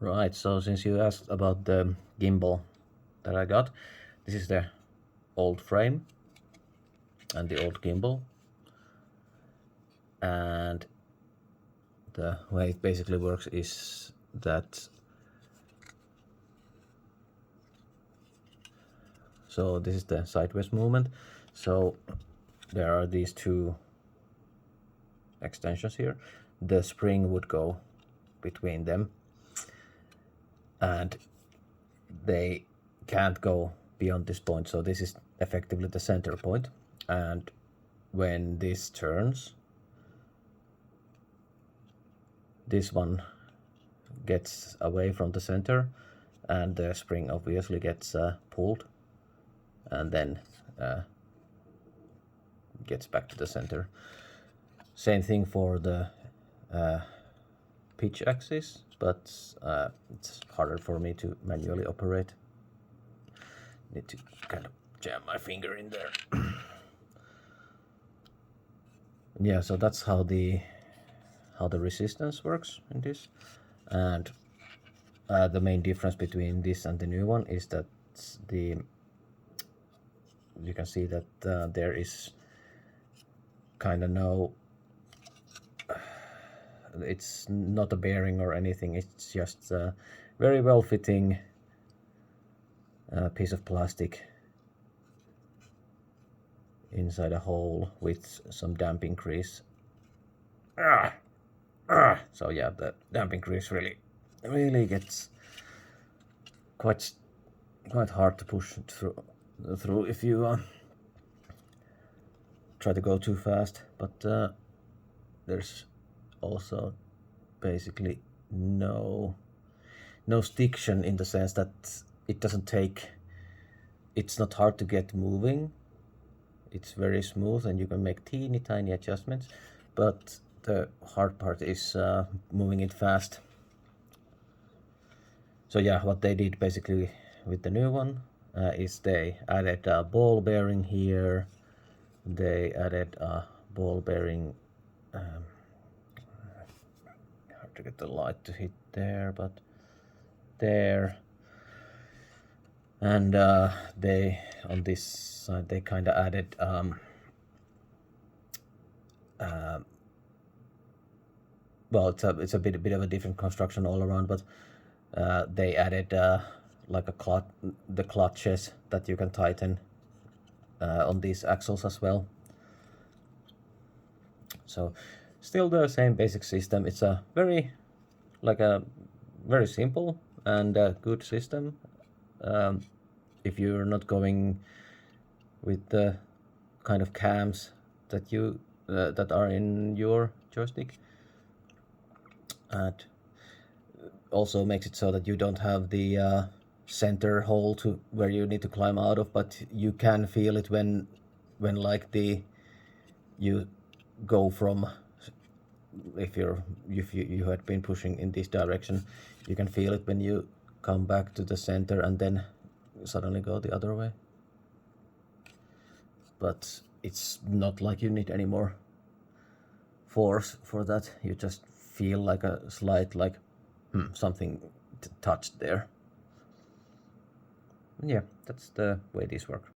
Right, so since you asked about the gimbal that I got, this is the old frame and the old gimbal. And the way it basically works is that, so this is the sideways movement. So there are these two extensions here. The spring would go between them, and they can't go beyond this point. So this is effectively the center point, and when this turns, this one gets away from the center, and the spring obviously gets pulled, and then gets back to the center. Same thing for the pitch axis, but it's harder for me to manually operate. Need to kind of jam my finger in there. Yeah, so that's how the resistance works in this. And the main difference between this and the new one is that you can see that there is kind of no, it's not a bearing or anything, it's just a very well fitting piece of plastic inside a hole with some damping grease. So yeah, the damping grease really gets quite hard to push through if you try to go too fast. But there's also basically no stiction, in the sense that it doesn't take, it's not hard to get moving. It's very smooth and you can make teeny tiny adjustments, but the hard part is moving it fast. So yeah, what they did basically with the new one is they added a ball bearing here. They added a ball bearing, hard to get the light to hit there, but there. And they, on this side, they kind of added well, it's a bit of a different construction all around, but they added like the clutches that you can tighten on these axles as well. So still the same basic system. It's a very simple and good system. If you're not going with the kind of cams that you that are in your joystick, and also makes it so that you don't have the center hole to where you need to climb out of, but you can feel it when like you go from, if you had been pushing in this direction, you can feel it when you come back to the center and then suddenly go the other way. But it's not like you need any more force for that. You just feel like a slight, like something touched there. And yeah, that's the way these work.